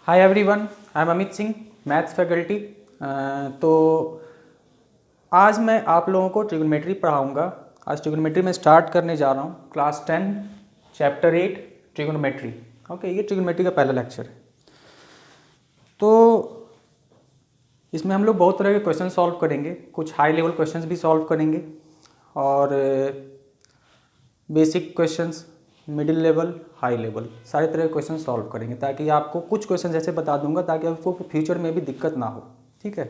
Hi everyone, I am Amit Singh, maths faculty. तो आज मैं आप लोगों को ट्रिग्नोमेट्री पढ़ाऊंगा। आज ट्रिग्नोमेट्री में स्टार्ट करने जा रहा हूँ क्लास 10 चैप्टर 8 ट्रिग्नोमेट्री। ओके, ये ट्रिग्नोमेट्री का पहला लेक्चर है। तो इसमें हम लोग बहुत तरह के क्वेश्चन सॉल्व करेंगे, कुछ हाई लेवल क्वेश्चंस भी सॉल्व करेंगे और basic questions, middle level, high level, सारे तरह के क्वेश्चन सॉल्व करेंगे ताकि आपको कुछ क्वेश्चन ऐसे बता दूंगा ताकि आपको फ्यूचर में भी दिक्कत ना हो। ठीक है,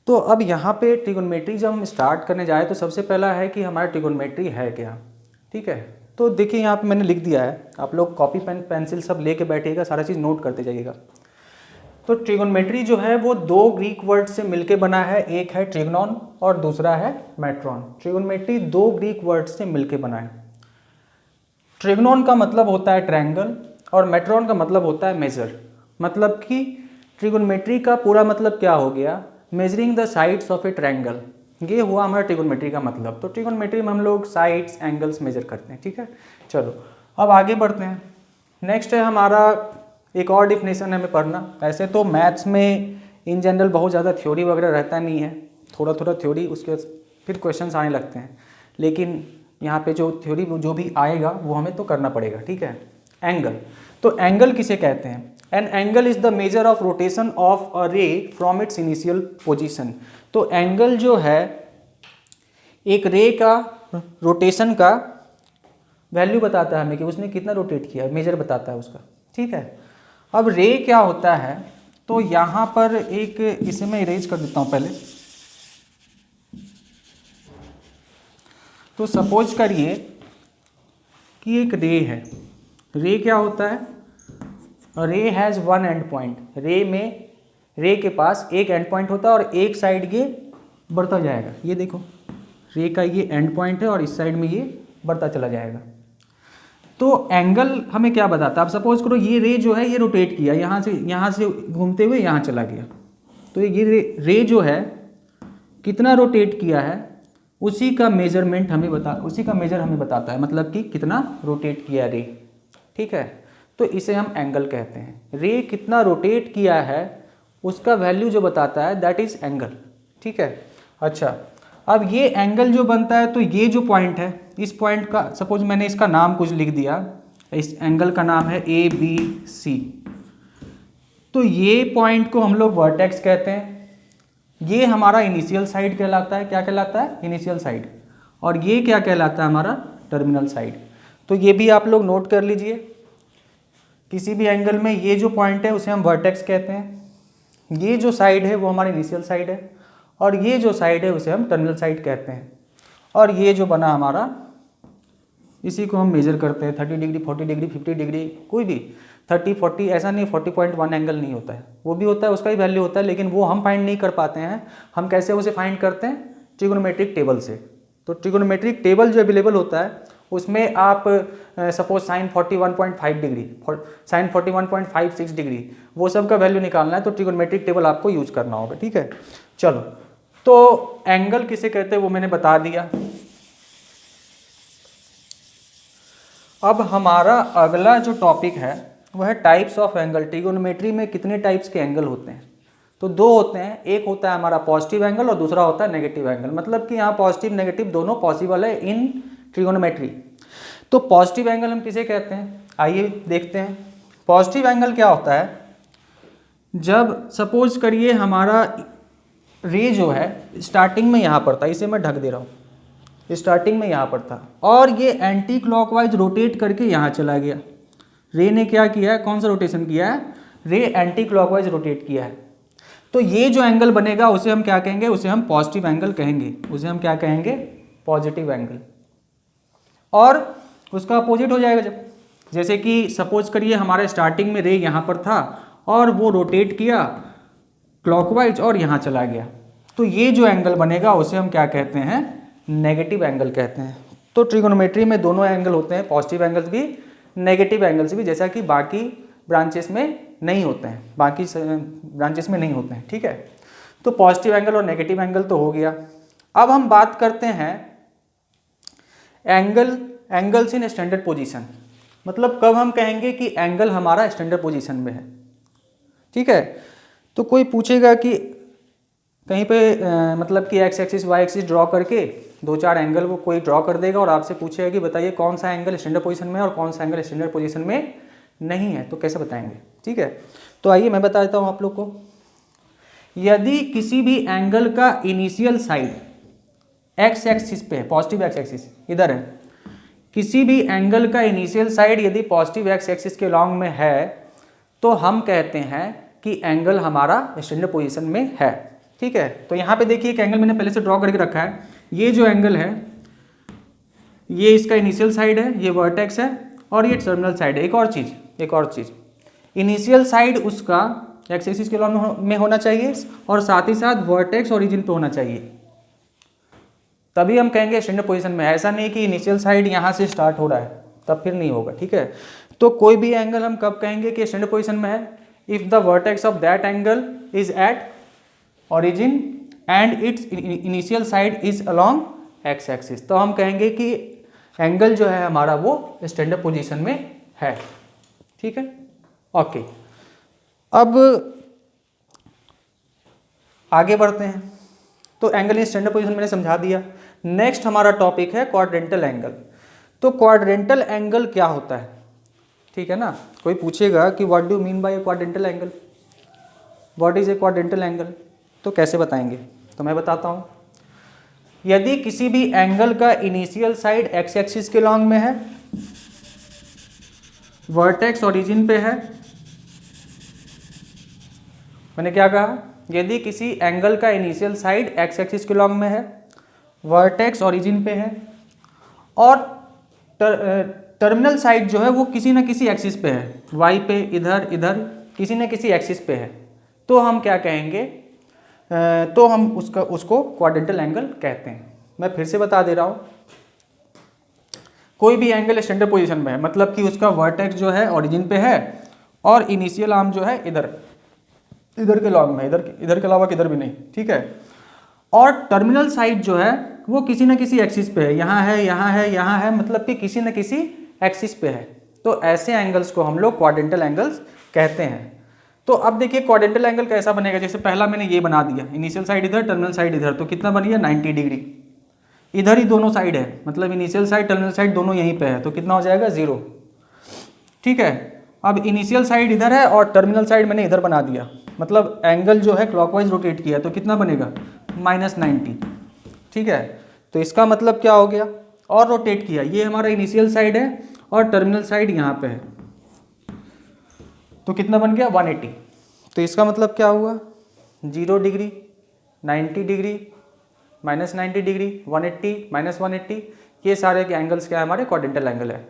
तो अब यहाँ पे ट्रिग्नोमेट्री जब हम स्टार्ट करने जाए तो सबसे पहला है कि हमारा ट्रिग्नोमेट्री है क्या। ठीक है, तो देखिए यहाँ पे मैंने लिख दिया है, आप लोग कॉपी पेन पेंसिल सब लेके बैठिएगा, सारा चीज़ नोट करते जाइएगा। तो ट्रिग्नोमेट्री जो है वो दो ग्रीक वर्ड से मिलके बना है, एक है ट्रिग्नॉन और दूसरा है मेट्रॉन। ट्रिग्नोमेट्री दो ग्रीक वर्ड से मिलके बना है। ट्रिग्नॉन का मतलब होता है ट्रायंगल और मेट्रॉन का मतलब होता है मेजर। मतलब कि ट्रिग्नोमेट्री का पूरा मतलब क्या हो गया, measuring the sides of A triangle. ये हुआ हमारा ट्रिग्नोमेट्री का मतलब। तो ट्रिग्नोमेट्री में हम लोग साइड्स एंगल्स मेजर करते हैं। ठीक है, चलो अब आगे बढ़ते हैं। नेक्स्ट है हमारा एक और डिफिनेशन हमें पढ़ना। ऐसे तो मैथ्स में इन जनरल बहुत ज़्यादा थ्योरी वगैरह रहता नहीं है, थोड़ा थोड़ा थ्योरी, उसके फिर क्वेश्चंस आने लगते हैं, लेकिन यहाँ पे जो थ्योरी जो भी आएगा वो हमें तो करना पड़ेगा। ठीक है, एंगल। तो एंगल किसे कहते हैं? An angle is the measure of rotation of a रे फ्रॉम इट्स इनिशियल पोजीशन। तो एंगल जो है एक रे का रोटेशन का वैल्यू बताता है हमें कि उसने कितना रोटेट किया, मेजर बताता है उसका। ठीक है, अब रे क्या होता है, तो यहाँ पर एक, इसे मैं इरेज कर देता हूँ पहले। तो सपोज करिए कि एक रे है। रे क्या होता है? रे हैज़ वन एंड पॉइंट। रे के पास एक एंड पॉइंट होता है और एक साइड ये बढ़ता जाएगा। ये देखो, रे का ये एंड पॉइंट है और इस साइड में ये बढ़ता चला जाएगा। तो एंगल हमें क्या बताता है? आप सपोज करो ये रे जो है ये रोटेट किया, यहाँ से घूमते हुए यहाँ चला गया। तो ये रे जो है कितना रोटेट किया है उसी का मेजर हमें बताता है, मतलब कि कितना रोटेट किया रे। ठीक है, तो इसे हम एंगल कहते हैं। रे कितना रोटेट किया है उसका वैल्यू जो बताता है दैट इज एंगल। ठीक है, अच्छा, अब ये एंगल जो बनता है, तो ये जो पॉइंट है, इस पॉइंट का सपोज मैंने इसका नाम कुछ लिख दिया, इस एंगल का नाम है ABC। तो ये पॉइंट को हम लोग वर्टेक्स कहते हैं। ये हमारा इनिशियल साइड कहलाता है। क्या कहलाता है? Initial side. और ये क्या कहलाता है? हमारा टर्मिनल साइड। तो ये भी आप लोग नोट कर लीजिए, किसी भी एंगल में ये जो पॉइंट है उसे हम वर्टेक्स कहते हैं। ये जो साइड है वो हमारी इनिशियल साइड है और ये जो साइड है उसे हम टर्मिनल साइड कहते हैं। और ये जो बना हमारा, इसी को हम मेजर करते हैं। 30 डिग्री, 40 डिग्री, 50 डिग्री, कोई भी 30, 40, ऐसा नहीं 40.1 एंगल नहीं होता है, वो भी होता है, उसका ही वैल्यू होता है, लेकिन वो हम फाइंड नहीं कर पाते हैं। हम कैसे उसे फाइंड करते हैं? ट्रिग्नोमेट्रिक टेबल से। तो ट्रिग्नोमेट्रिक टेबल जो अवेलेबल होता है उसमें आप suppose sine 41.5 degree, sine 41.56 degree, वो सब का वैल्यू निकालना है तो ट्रिग्नोमेट्रिक टेबल आपको यूज करना होगा। ठीक है, चलो, तो एंगल किसे कहते हैं वो मैंने बता दिया। अब हमारा अगला जो टॉपिक है वह है टाइप्स ऑफ एंगल। ट्रिग्नोमेट्री में कितने टाइप्स के एंगल होते हैं? तो दो होते हैं, एक होता है हमारा पॉजिटिव एंगल और दूसरा होता है नेगेटिव एंगल। मतलब कि यहाँ पॉजिटिव नेगेटिव दोनों पॉसिबल है इन ट्रिग्नोमेट्री। तो पॉजिटिव एंगल हम किसे कहते हैं? आइए देखते हैं। पॉजिटिव एंगल क्या होता है? जब सपोज करिए हमारा रे जो है स्टार्टिंग में यहाँ पर था, इसे मैं ढक दे रहा हूँ, स्टार्टिंग में यहाँ पर था और ये एंटी क्लॉकवाइज रोटेट करके यहाँ चला गया। रे ने क्या किया है? कौन सा रोटेशन किया है? रे एंटी क्लॉकवाइज रोटेट किया है। तो ये जो एंगल बनेगा उसे हम क्या कहेंगे? उसे हम पॉजिटिव एंगल कहेंगे। उसे हम क्या कहेंगे? Positive angle. और उसका अपोजिट हो जाएगा जब, जैसे कि सपोज करिए हमारे स्टार्टिंग में रे यहाँ पर था और वो रोटेट किया क्लॉकवाइज और यहाँ चला गया, तो ये जो एंगल बनेगा उसे हम क्या कहते हैं? नेगेटिव एंगल कहते हैं। तो ट्रिग्नोमेट्री में दोनों एंगल होते हैं, पॉजिटिव एंगल्स भी, नेगेटिव एंगल्स भी, जैसा कि बाकी ब्रांचेस में नहीं होते हैं, बाकी ब्रांचेस में नहीं होते हैं। ठीक है, तो पॉजिटिव एंगल और नेगेटिव एंगल तो हो गया। अब हम बात करते हैं एंगल्स इन स्टैंडर्ड पोजीशन। मतलब कब हम कहेंगे कि एंगल हमारा स्टैंडर्ड पोजीशन में है? ठीक है। तो कोई पूछेगा कि कहीं पे मतलब कि x axis y axis draw करके 2-4 एंगल वो कोई ड्रॉ कर देगा और आपसे पूछेगा कि बताइए कौन सा एंगल स्टैंडर्ड पोजीशन में है और कौन सा एंगल स्टैंडर्ड पोजीशन में नहीं है, तो कैसे बताएंगे। ठीक है, तो आइए मैं बता देता हूँ आप लोग को। यदि किसी भी एंगल का इनिशियल साइड एक्स एक्सिस पे है, पॉजिटिव एक्स एक्सिस इधर है, किसी भी एंगल का इनिशियल साइड यदि पॉजिटिव एक्स एक्सिस के लॉन्ग में है तो हम कहते हैं कि एंगल हमारा स्टैंडर्ड पोजीशन में है। ठीक है, तो यहाँ पे देखिए एक एंगल मैंने पहले से ड्रॉ करके रखा है। ये जो एंगल है ये इसका इनिशियल साइड है, ये वर्टेक्स है और ये टर्मिनल साइड है। एक और चीज़ इनिशियल साइड उसका एक्स एक्सिस के लॉन्ग में होना चाहिए और साथ ही साथ वर्टेक्स ओरिजिन पे होना चाहिए, तभी हम कहेंगे स्टैंडर्ड पोजीशन में है। ऐसा नहीं कि इनिशियल साइड यहाँ से स्टार्ट हो रहा है तब फिर नहीं होगा। ठीक है, तो कोई भी एंगल हम कब कहेंगे कि स्टैंडर्ड पोजीशन में है, if the vertex of that angle is at origin and it's initial side is along x axis, तो हम कहेंगे कि एंगल जो है हमारा वो स्टैंडर्ड पोजीशन में है। ठीक है, ओके, अब आगे बढ़ते हैं। तो एंगल इन स्टैंडर्ड पोजीशन मैंने समझा दिया। नेक्स्ट हमारा टॉपिक है क्वाड्रेंटल एंगल। तो क्वाड्रेंटल एंगल क्या होता है, ठीक है ना। कोई पूछेगा कि what do mean by A quadrantal angle, what is a quadrantal angle, तो कैसे बताएंगे, तो मैं बताता हूँ। यदि किसी भी एंगल का इनिशियल साइड एक्स एक्सिस के लॉन्ग में है, वर्टेक्स ओरिजिन पे है, मैंने क्या कहा, यदि किसी एंगल का इनिशियल साइड एक्स एक्सिस के लॉन्ग में है, वर्टेक्स ओरिजिन पे है और टर्मिनल साइड जो है वो किसी न किसी एक्सिस पे है, वाई पे, इधर इधर किसी न किसी एक्सिस पे है, तो हम क्या कहेंगे, तो हम उसको क्वाड्रेंटल एंगल कहते हैं। मैं फिर से बता दे रहा हूँ, कोई भी एंगल स्टैंडर्ड पोजीशन में है, मतलब कि उसका वर्टेक्स जो है ओरिजिन पे है और इनिशियल आर्म जो है इधर के लॉन्ग में, इधर के अलावा किधर भी नहीं। ठीक है, और टर्मिनल साइड जो है वो किसी न किसी एक्सिस पे है, यहाँ है, यहाँ है, यहाँ है, मतलब कि किसी न किसी एक्सिस पे है, तो ऐसे एंगल्स को हम लोग क्वाड्रेंटल एंगल्स कहते हैं। तो अब देखिए क्वाड्रेंटल एंगल कैसा बनेगा, जैसे पहला मैंने ये बना दिया, इनिशियल साइड इधर, टर्मिनल साइड इधर, तो कितना बन गया 90 डिग्री। इधर ही दोनों साइड है, मतलब इनिशियल साइड टर्मिनल साइड दोनों यहीं पे है, तो कितना हो जाएगा 0। ठीक है, अब इनिशियल साइड इधर है और टर्मिनल साइड मैंने इधर बना दिया, मतलब एंगल जो है क्लॉकवाइज रोटेट किया, तो कितना बनेगा -90। ठीक है, तो इसका मतलब क्या हो गया, और रोटेट किया, ये हमारा इनिशियल साइड है और टर्मिनल साइड यहाँ पे है, तो कितना बन गया 180। तो इसका मतलब क्या हुआ, 0 डिग्री, 90 डिग्री, -90 डिग्री, 180, -180, ये सारे के एंगल्स क्या है हमारे क्वाड्रेंटल एंगल है,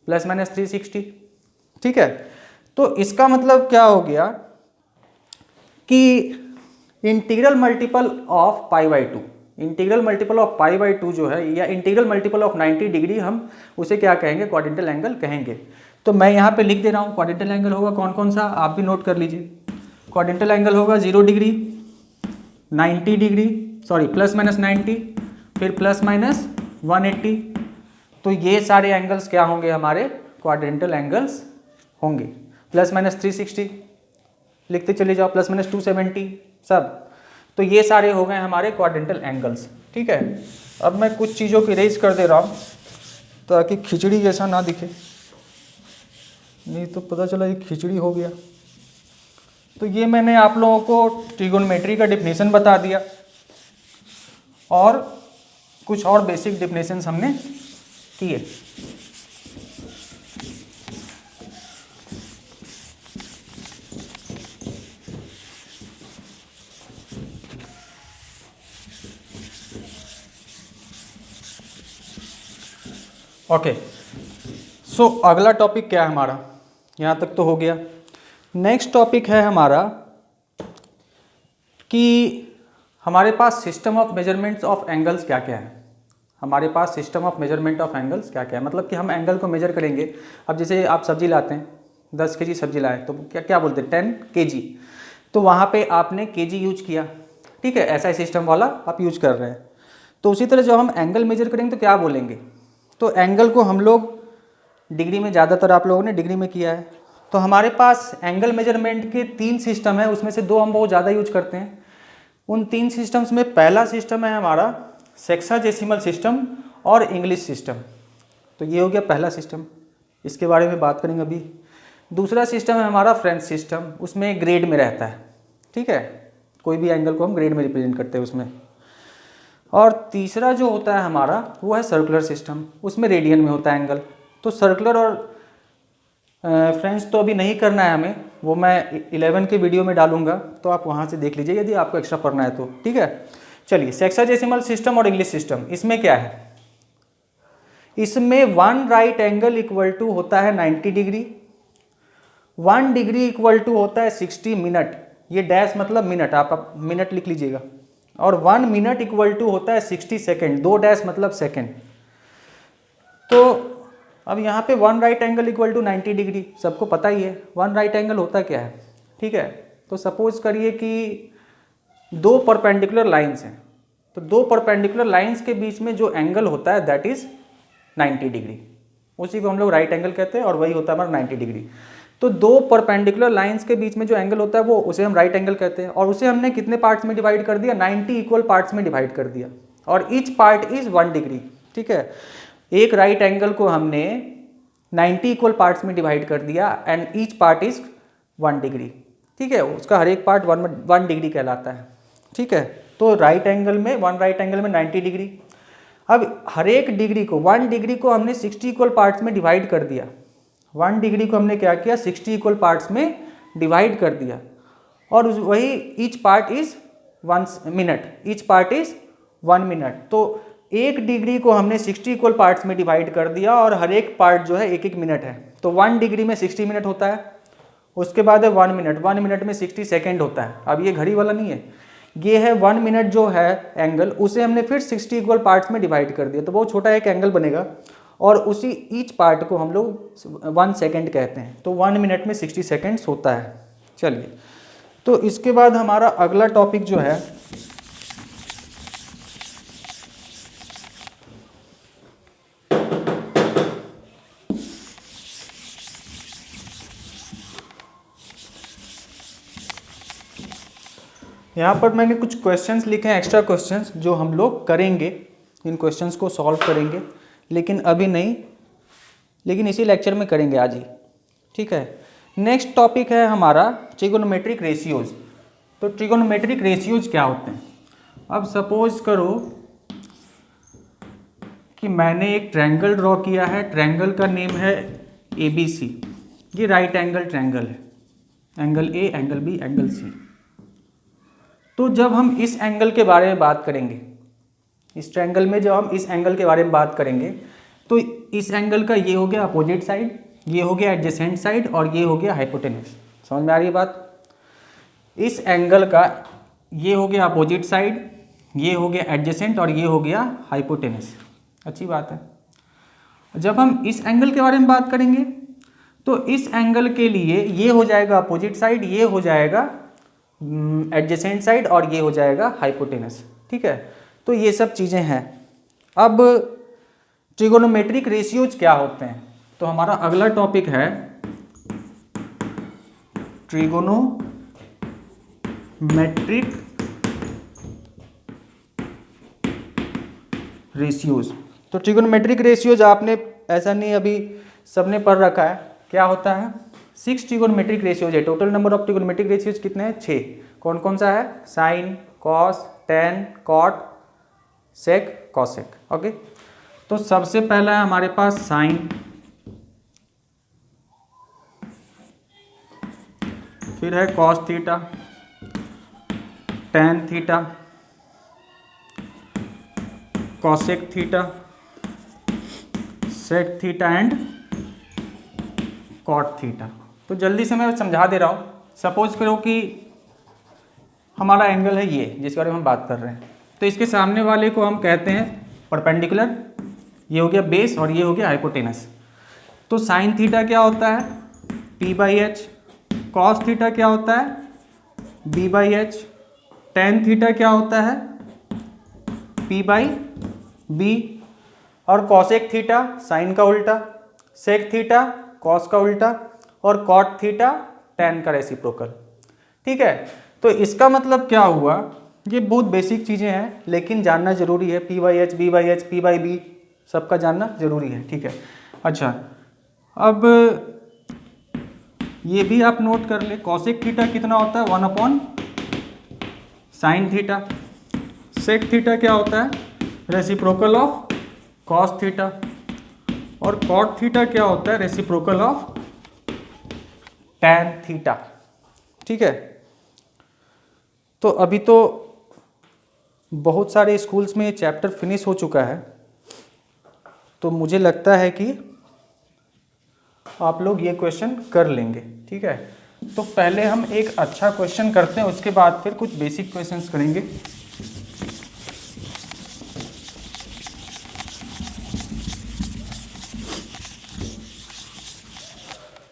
±360। ठीक है, तो इसका मतलब क्या हो गया कि integral multiple of π/2, integral multiple of π/2 जो है, या इंटीग्रल मल्टीपल ऑफ 90 डिग्री, हम उसे क्या कहेंगे, क्वाड्रेंटल एंगल कहेंगे। तो मैं यहाँ पे लिख दे रहा हूँ क्वाड्रेंटल एंगल होगा कौन कौन सा, आप भी नोट कर लीजिए। क्वाड्रेंटल एंगल होगा 0 डिग्री, 90 डिग्री, सॉरी ±90, फिर ±180, तो ये सारे एंगल्स क्या होंगे हमारे क्वाड्रेंटल एंगल्स होंगे। ±360 लिखते चले जाओ, ±270 सब, तो ये सारे हो गए हमारे क्वाड्रेंटल एंगल्स। ठीक है, अब मैं कुछ चीज़ों को इरेज कर दे रहा हूँ ताकि खिचड़ी जैसा ना दिखे, नहीं तो पता चला ये खिचड़ी हो गया। तो ये मैंने आप लोगों को ट्रिगोनोमेट्री का डेफिनेशन बता दिया और कुछ और बेसिक डेफिनेशंस हमने किए। ओके, सो अगला टॉपिक क्या है हमारा, यहाँ तक तो हो गया। नेक्स्ट टॉपिक है हमारा कि हमारे पास system of measurements of angles क्या क्या है। हमारे पास system of measurement of angles क्या क्या है, मतलब कि हम एंगल को मेजर करेंगे। अब जैसे आप सब्जी लाते हैं, 10 kg सब्जी लाए तो क्या क्या बोलते हैं 10 kg, तो वहाँ पे आपने kg यूज किया। ठीक है, ऐसा ही सिस्टम वाला आप यूज कर रहे हैं। तो उसी तरह जब हम एंगल मेजर करेंगे तो क्या बोलेंगे, तो एंगल को हम लोग डिग्री में, ज़्यादातर आप लोगों ने डिग्री में किया है, तो हमारे पास एंगल मेजरमेंट के 3 सिस्टम है, उसमें से 2 हम बहुत ज़्यादा यूज करते हैं। उन 3 सिस्टम्स में पहला सिस्टम है हमारा सेक्साडेसिमल सिस्टम और इंग्लिश सिस्टम। तो ये हो गया पहला सिस्टम, इसके बारे में बात करेंगे अभी। दूसरा सिस्टम है हमारा फ्रेंच सिस्टम, उसमें ग्रेड में रहता है, ठीक है, कोई भी एंगल को हम ग्रेड में रिप्रेजेंट करते हैं उसमें। और तीसरा जो होता है हमारा वो है सर्कुलर सिस्टम, उसमें रेडियन में होता है एंगल। तो सर्कुलर और फ्रेंच तो अभी नहीं करना है हमें, वो मैं 11 के वीडियो में डालूंगा, तो आप वहाँ से देख लीजिए यदि आपको एक्स्ट्रा पढ़ना है तो, ठीक है। चलिए, सेक्साडेसिमल सिस्टम और इंग्लिश सिस्टम, इसमें क्या है, इसमें 1 राइट एंगल इक्वल टू होता है 90 डिग्री, 1 डिग्री इक्वल टू होता है 60 मिनट, ये डैश मतलब मिनट, आप मिनट लिख लीजिएगा, और 1 मिनट इक्वल टू होता है 60 सेकेंड, 2 डैश मतलब सेकेंड। तो अब यहाँ पे 1 right angle equal to 90 degree सबको पता ही है, 1 राइट एंगल होता क्या है, ठीक है। तो सपोज करिए कि 2 परपेंडिकुलर लाइंस हैं, तो 2 परपेंडिकुलर लाइंस के बीच में जो एंगल होता है दैट इज 90 डिग्री, उसी को हम लोग राइट एंगल कहते हैं, और वही होता है हमारा 90 डिग्री। तो 2 परपेंडिकुलर लाइंस के बीच में जो एंगल होता है वो उसे हम राइट एंगल कहते हैं, और उसे हमने कितने पार्ट्स में डिवाइड कर दिया, 90 इक्वल पार्ट्स में डिवाइड कर दिया, और ईच पार्ट इज 1 डिग्री, ठीक है। एक राइट एंगल को हमने 90 इक्वल पार्ट्स में डिवाइड कर दिया and each part is 1 degree, ठीक है, उसका हर एक पार्ट 1 डिग्री कहलाता है, ठीक है। तो राइट एंगल में 1 राइट एंगल में 90 डिग्री। अब हर एक डिग्री को 1 डिग्री को हमने 60 इक्वल पार्ट्स में डिवाइड कर दिया, 1 डिग्री को हमने क्या किया 60 इक्वल पार्ट्स में डिवाइड कर दिया, और वही each part is 1 minute, each part is 1 minute. तो 1 डिग्री को हमने 60 इक्वल पार्ट्स में डिवाइड कर दिया, और हर एक पार्ट जो है 1-1 मिनट है, तो 1 डिग्री में 60 मिनट होता है, उसके बाद है 1 मिनट, 1 मिनट में 60 सेकेंड होता है। अब ये घड़ी वाला नहीं है, ये है 1 मिनट जो है एंगल, उसे हमने फिर 60 इक्वल पार्ट्स में डिवाइड कर दिया, तो बहुत छोटा एक एंगल बनेगा, और उसी ईच पार्ट को हम लोग 1 सेकेंड कहते हैं। तो 1 मिनट में 60 सेकेंड्स होता है। चलिए, तो इसके बाद हमारा अगला टॉपिक जो है यहाँ पर मैंने कुछ क्वेश्चंस लिखे हैं, एक्स्ट्रा क्वेश्चंस जो हम लोग करेंगे, इन क्वेश्चंस को सॉल्व करेंगे, लेकिन अभी नहीं, लेकिन इसी लेक्चर में करेंगे आज ही, ठीक है। नेक्स्ट टॉपिक है हमारा ट्रिगोनोमेट्रिक रेशियोज। तो ट्रिगोनोमेट्रिक रेशियोज क्या होते हैं। अब सपोज करो कि मैंने एक ट्रायंगल ड्रॉ किया है, ट्रायंगल का नेम है ABC, ये राइट एंगल ट्रायंगल है, angle A, angle B, angle C। तो जब हम इस एंगल के बारे में बात करेंगे, इस ट्रायंगल में जब हम इस एंगल के बारे में बात करेंगे, तो इस एंगल का ये हो गया अपोजिट साइड, ये हो गया एडजेसेंट साइड, और ये हो गया हाइपोटेनस। समझ में आ रही है बात। इस एंगल का ये हो गया अपोजिट साइड, ये हो गया एडजेसेंट, और ये हो गया हाइपोटेनस। अच्छी बात है। जब हम इस एंगल के बारे में बात करेंगे, तो इस एंगल के लिए ये हो जाएगा अपोजिट साइड, ये हो जाएगा एडजेसेंट साइड, और ये हो जाएगा हाइपोटेनस, ठीक है। तो ये सब चीज़ें हैं। अब ट्रिगोनोमेट्रिक रेशियोज क्या होते हैं, तो हमारा अगला टॉपिक है ट्रिगोनोमेट्रिक रेशियोज। तो ट्रिगोनोमेट्रिक रेशियोज आपने ऐसा नहीं अभी सबने पढ़ रखा है, क्या होता है, 6 ट्रिगोनोमेट्रिक रेशियोज है। Total number of trigonometric ratios कितने हैं, 6। कौन कौन सा है, sine, cos, tan, cot, sec, cosec, okay. तो सबसे पहला है हमारे पास साइन, फिर है cos theta, tan theta, cosec theta, sec theta and cot theta. तो जल्दी से मैं समझा दे रहा हूँ। सपोज करो कि हमारा एंगल है ये, जिसके बारे में हम बात कर रहे हैं, तो इसके सामने वाले को हम कहते हैं परपेंडिकुलर, ये हो गया बेस, और ये हो गया हाइपोटेनस। तो साइन थीटा क्या होता है, P/H, कॉस थीटा क्या होता है, B/H, टेन थीटा क्या होता है, P/B, और कॉसेक थीटा साइन का उल्टा, सेक थीटा कॉस का उल्टा, और कॉट थीटा tan का रेसिप्रोकल। ठीक है, तो इसका मतलब क्या हुआ, ये बहुत बेसिक चीज़ें हैं लेकिन जानना जरूरी है। P/H, B/H, P/B सबका जानना जरूरी है। ठीक है, अच्छा अब ये भी आप नोट कर ले, कॉसेक थीटा कितना होता है 1/sin थीटा। सेक थीटा क्या होता है, रेसिप्रोकल ऑफ कॉस थीटा। और कॉट थीटा क्या होता है, रेसिप्रोकल ऑफ tan थीटा। ठीक है, तो अभी तो बहुत सारे स्कूल्स में ये चैप्टर फिनिश हो चुका है, तो मुझे लगता है कि आप लोग ये क्वेश्चन कर लेंगे। ठीक है, तो पहले हम एक अच्छा क्वेश्चन करते हैं, उसके बाद फिर कुछ बेसिक क्वेश्चंस करेंगे।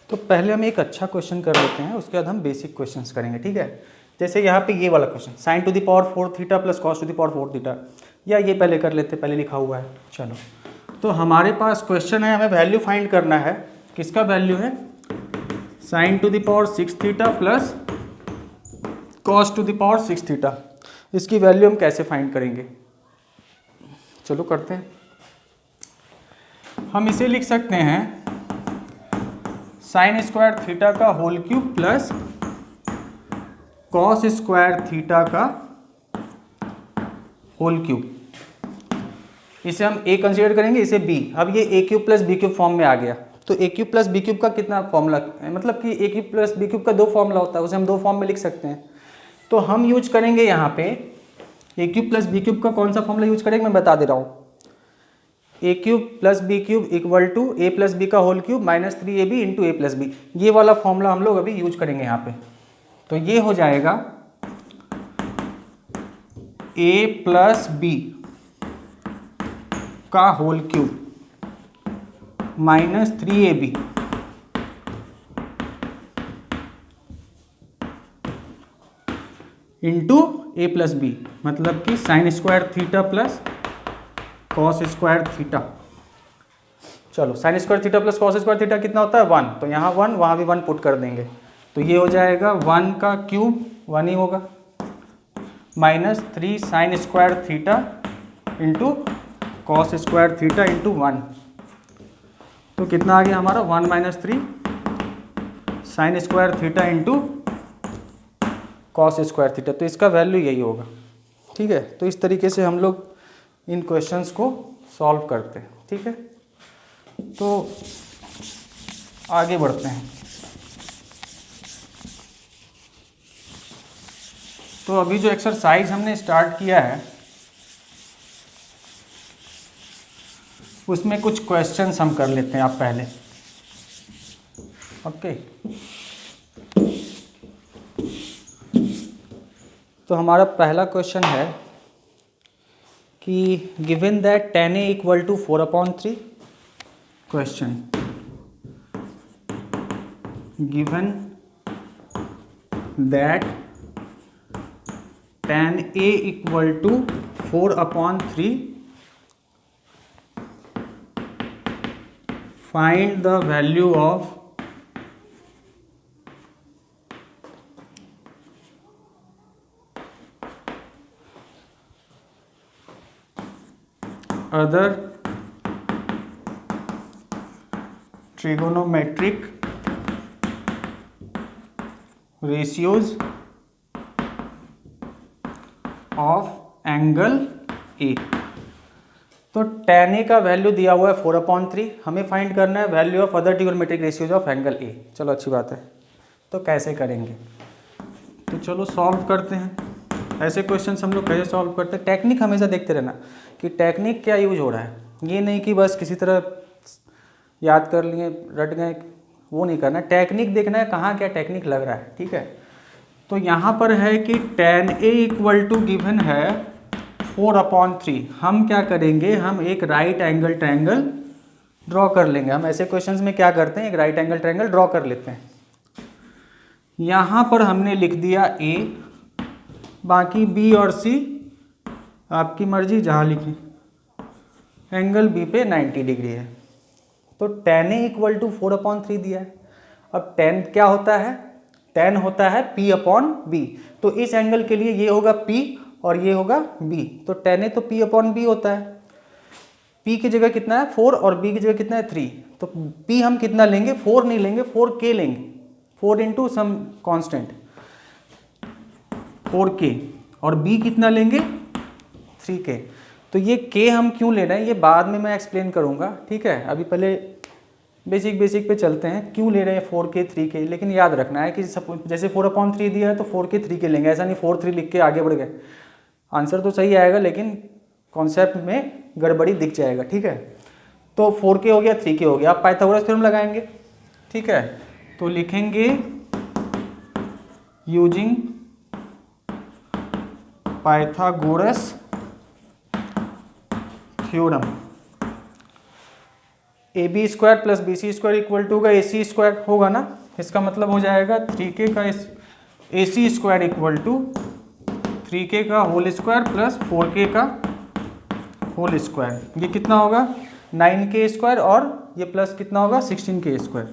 तो पहले हम एक अच्छा क्वेश्चन कर लेते हैं, उसके बाद हम बेसिक क्वेश्चंस करेंगे। ठीक है, जैसे यहाँ पे ये वाला question sin to the power 4 theta plus cos to the power 4 theta, या ये पहले कर लेते, पहले लिखा हुआ है। चलो, तो हमारे पास क्वेश्चन है, हमें वैल्यू फाइंड करना है। किसका वैल्यू है, sin to the power 6 theta plus cos to the power 6 theta. इसकी वैल्यू हम कैसे फाइंड करेंगे, चलो करते हैं। हम इसे लिख सकते हैं साइन स्क्वायर थीटा का whole cube plus cos square theta का होल क्यूब। इसे हम ए कंसीडर करेंगे, इसे बी। अब ये A cube plus B cube form में आ गया, तो A cube plus B cube का कितना फॉर्मूला, मतलब कि A cube plus B cube का 2 फॉर्मूला होता है, उसे हम 2 फॉर्म में लिख सकते हैं। तो हम यूज करेंगे यहाँ पे ए क्यूब प्लस बी क्यूब का कौन सा फॉर्मूला यूज करेंगे, मैं बता दे रहा हूँ। A cube plus B cube equal to A plus B का whole cube minus 3ab into A plus B. ये वाला फॉर्मूला हम लोग अभी यूज करेंगे यहाँ पे। तो ये हो जाएगा ए प्लस बी का whole cube minus 3ab into A plus B, मतलब कि sine square theta plus cos square theta. चलो, sine square theta plus cos square theta कितना होता है 1, तो यहाँ 1, वहाँ भी 1 पुट कर देंगे, तो ये हो जाएगा 1 का क्यूब 1 ही होगा minus 3 sign square theta into cos square theta into 1। तो कितना आ गया हमारा 1 minus 3 sign square theta into cos square theta. तो इसका वैल्यू यही होगा। ठीक है, तो इस तरीके से हम लोग इन क्वेश्चंस को सॉल्व करते हैं। ठीक है, तो आगे बढ़ते हैं। तो अभी जो एक्सरसाइज हमने स्टार्ट किया है उसमें कुछ क्वेश्चंस हम कर लेते हैं आप पहले। ओके, तो हमारा पहला क्वेश्चन है कि given that tan a equal to 4/3। Question given that tan a equal to 4/3, find the value of other trigonometric ratios of angle A। तो tan A का वैल्यू दिया हुआ है 4/3, हमें फाइंड करना है value of other trigonometric ratios of angle A। चलो, अच्छी बात है। तो कैसे करेंगे, तो चलो सॉल्व करते हैं। ऐसे क्वेश्चंस हम लोग कैसे सॉल्व करते हैं, टेक्निक हमेशा देखते रहना कि टेक्निक क्या यूज हो रहा है। ये नहीं कि बस किसी तरह याद कर लिए रट गए, वो नहीं करना। टेक्निक देखना है कहाँ क्या टेक्निक लग रहा है। ठीक है, तो यहाँ पर है कि tan A equal to given है 4/3। हम क्या करेंगे, हम एक राइट एंगल ट्रायंगल ड्रॉ कर लेंगे। हम ऐसे क्वेश्चंस में क्या करते हैं, एक राइट एंगल ट्रायंगल ड्रॉ कर लेते हैं। यहाँ पर हमने लिख दिया A, बाकी B और C आपकी मर्जी, जहाँ लिखी। एंगल B पे 90 डिग्री है, तो tan A इक्वल टू 4/3 दिया है। अब टेन क्या होता है, टेन होता है P अपॉन बी, तो इस एंगल के लिए ये होगा P और ये होगा B, तो टेन है तो P अपॉन बी होता है। P की जगह कितना है 4 और B की जगह कितना है 3, तो P हम कितना लेंगे 4 नहीं लेंगे 4K लेंगे, 4 इंटू सम कॉन्स्टेंट 4K, और B कितना लेंगे 3K। तो ये K हम क्यों ले रहे हैं ये बाद में मैं एक्सप्लेन करूँगा, ठीक है। अभी पहले बेसिक पे चलते हैं, क्यों ले रहे हैं 4K 3K। लेकिन याद रखना है कि जैसे 4/3 दिया है तो 4K 3K लेंगे, ऐसा नहीं 4/3 लिख के आगे बढ़ गए। आंसर तो सही आएगा लेकिन कॉन्सेप्ट में गड़बड़ी दिख जाएगा, ठीक है। तो 4K हो गया 3K हो गया, आप पाइथागोरस थ्योरम लगाएंगे, ठीक है। तो लिखेंगे using Pythagoras theorem, AB square plus BC square equal to का AC स्क्वायर होगा ना, इसका मतलब हो जाएगा 3K का AC square equal to 3K का होल स्क्वायर प्लस 4K का होल स्क्वायर। ये कितना होगा 9K स्क्वायर और ये प्लस कितना होगा 16K स्क्वायर,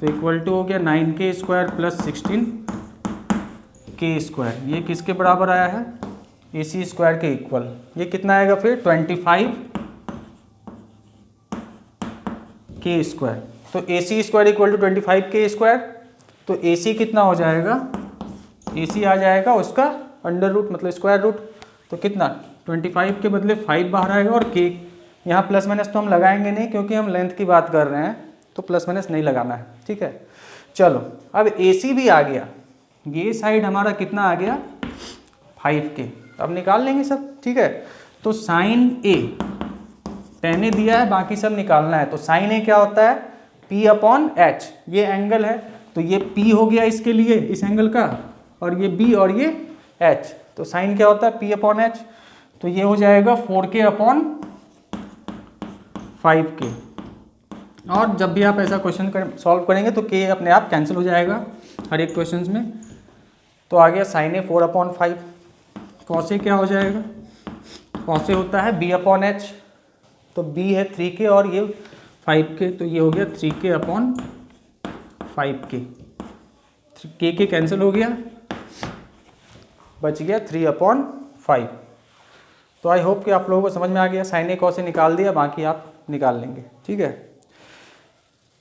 तो इक्वल टू हो गया 9K square plus 16K square. ये किसके बराबर आया है AC स्क्वायर के इक्वल। ये कितना आएगा फिर 25K स्क्वायर, तो AC square equal to 25K square, तो AC कितना हो जाएगा, AC आ जाएगा उसका अंडर रूट मतलब स्क्वायर रूट, तो कितना 25 के बदले 5 बाहर आएगा, और K यहाँ प्लस माइनस तो हम लगाएंगे नहीं क्योंकि हम लेंथ की बात कर रहे हैं, तो प्लस माइनस नहीं लगाना है, ठीक है। चलो अब AC भी आ गया, ये साइड हमारा कितना आ गया 5K, तो अब निकाल लेंगे सब, ठीक है। तो साइन A 10 दिया है, बाकी सब निकालना है। तो साइन A क्या होता है P अपॉन H, ये एंगल है तो ये P हो गया इसके लिए इस एंगल का, और ये B और ये H, तो साइन क्या होता है P अपॉन H, तो ये हो जाएगा 4K अपॉन 5K। और जब भी आप ऐसा क्वेश्चन सॉल्व करेंगे तो K अपने आप कैंसिल हो जाएगा हर एक क्वेश्चन में। तो आ गया साइन A 4/5, कॉस A क्या हो जाएगा, कॉस A होता है B अपॉन H, तो B है 3K और ये 5K, तो ये हो गया 3K upon 5K, K cancel हो गया, बच गया 3/5। तो आई होप कि आप लोगों को समझ में आ गया, साइन A कॉस A निकाल दिया, बाकी आप निकाल लेंगे, ठीक है।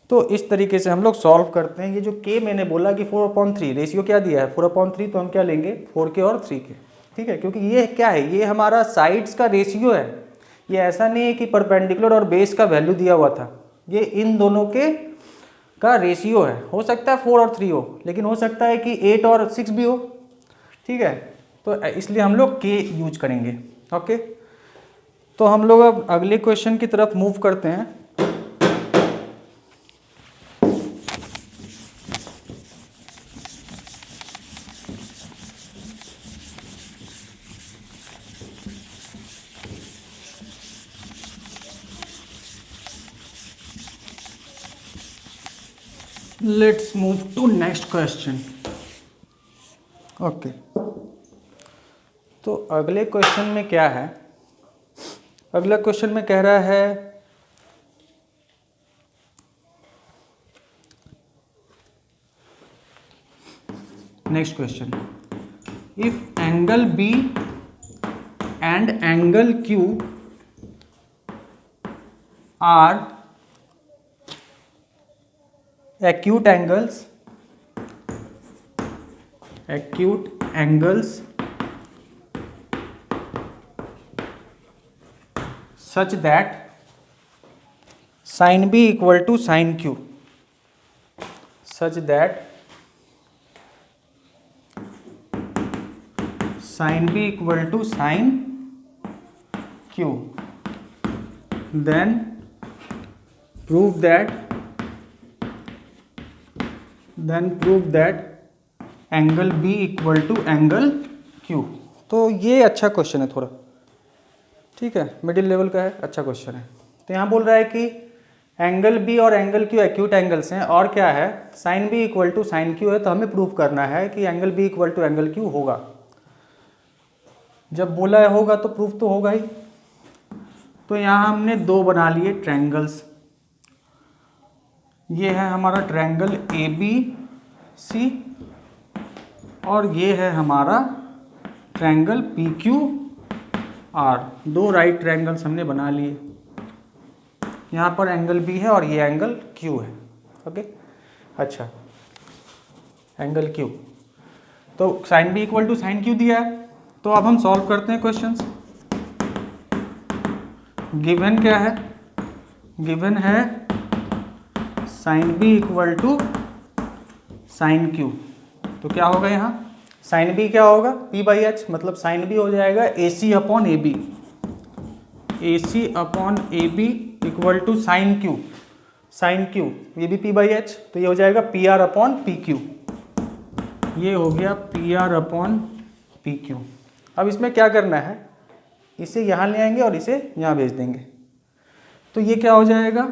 तो इस तरीके से हम लोग सॉल्व करते हैं। ये जो K मैंने बोला कि 4/3 रेशियो क्या दिया है 4/3, तो हम क्या लेंगे 4K और 3K, ठीक है, क्योंकि ये क्या है ये हमारा साइड्स का रेशियो है। ये ऐसा नहीं है कि परपेंडिकुलर और बेस का वैल्यू दिया हुआ था, ये इन दोनों के का रेशियो है। हो सकता है 4 और 3 हो, लेकिन हो सकता है कि 8 और 6 भी हो, ठीक है। तो इसलिए हम लोग K यूज करेंगे, ओके। तो हम लोग अब अगले क्वेश्चन की तरफ मूव करते हैं। Let's move to next question, okay. तो अगले क्वेश्चन में क्या है, अगला क्वेश्चन में कह रहा है next question, if angle B and angle Q are acute angles such that sin B equal to sin Q, such that sin B equal to sin Q, then prove that angle B equal to angle Q। तो ये अच्छा question है थोड़ा, ठीक है, middle level का है, अच्छा क्वेश्चन है। तो यहाँ बोल रहा है कि एंगल B और एंगल Q एक्यूट एंगल्स हैं, और क्या है sine B equal to sine Q है, तो हमें प्रूव करना है कि angle B equal to angle Q होगा। जब बोला है होगा तो प्रूफ तो होगा ही। तो यहाँ हमने दो बना लिए ट्रायंगल्स, ये है हमारा ट्रायंगल ABC और ये है हमारा ट्रायंगल PQR। दो राइट ट्रायंगल्स हमने बना लिए। यहाँ पर एंगल B है और ये एंगल Q है। ओके, अच्छा, एंगल Q, तो sine B equal to sine Q दिया है। तो अब हम सॉल्व करते हैं क्वेश्चंस। गिवन क्या है? गिवन है sine B equal to sine Q। तो क्या होगा यहाँ? साइन B क्या होगा? P/H, मतलब साइन B हो जाएगा AC upon AB। AC upon AB equal to sine Q। Sine Q ये भी P/H, तो ये हो जाएगा PR अपॉन PQ। ये हो गया PR अपॉन PQ। अब इसमें क्या करना है? इसे यहाँ ले आएंगे और इसे यहाँ भेज देंगे। तो ये क्या हो जाएगा?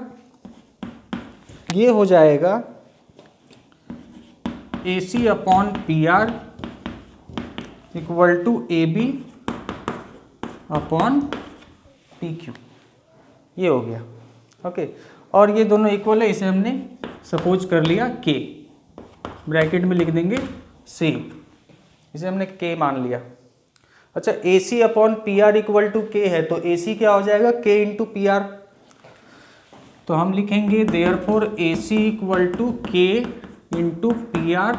ये हो जाएगा AC upon PR equal to AB upon PQ। ये हो गया। ओके, और ये दोनों इक्वल है, इसे हमने सपोज कर लिया K, ब्रैकेट में लिख देंगे सेम, इसे हमने K मान लिया। अच्छा, AC upon PR equal to K है, तो AC क्या हो जाएगा? K into PR। तो हम लिखेंगे therefore AC equal to K into PR,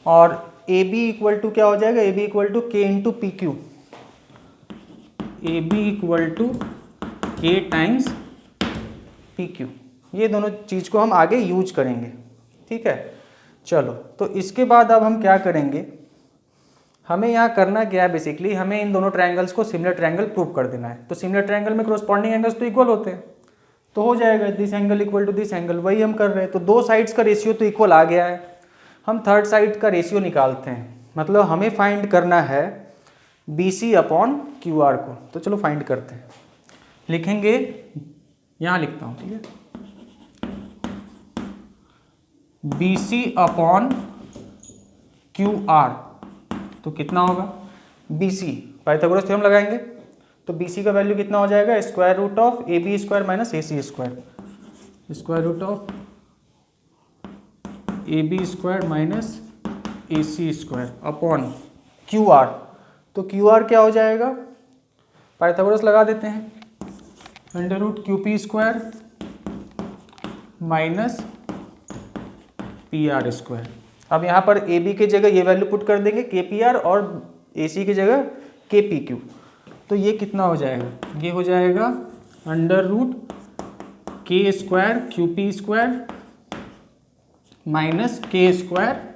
और AB इक्वल टू क्या हो जाएगा? AB equal to K into PQ। AB equal to K times PQ। ये दोनों चीज़ को हम आगे यूज करेंगे। ठीक है, चलो, तो इसके बाद अब हम क्या करेंगे? हमें यहाँ करना क्या है? बेसिकली हमें इन दोनों ट्रायंगल्स को सिमिलर ट्रायंगल प्रूव कर देना है। तो सिमिलर ट्रायंगल में कॉरस्पॉन्डिंग एंगल्स तो इक्वल होते हैं, तो हो जाएगा this angle equal to this angle, वही हम कर रहे हैं। तो दो साइड्स का रेशियो तो इक्वल आ गया है। हम थर्ड साइड का रेशियो निकालते हैं, मतलब हमें फाइंड करना है BC अपॉन QR को। तो चलो फाइंड करते हैं। लिखेंगे, यहाँ लिखता हूँ, ठीक है, BC अपॉन QR। तो कितना होगा? BC, पाइथागोरस थ्योरम लगाएंगे, तो BC का वैल्यू कितना हो जाएगा? Square root of AB square minus AC square, square root of AB square minus AC square upon QR। तो QR क्या हो जाएगा? पाइथागोरस लगा देते हैं, under root QP square minus PR square. अब यहाँ पर AB की जगह ये वैल्यू पुट कर देंगे KPR, और AC की जगह KPQ। तो ये कितना हो जाएगा? ये हो जाएगा under root K square QP square minus K square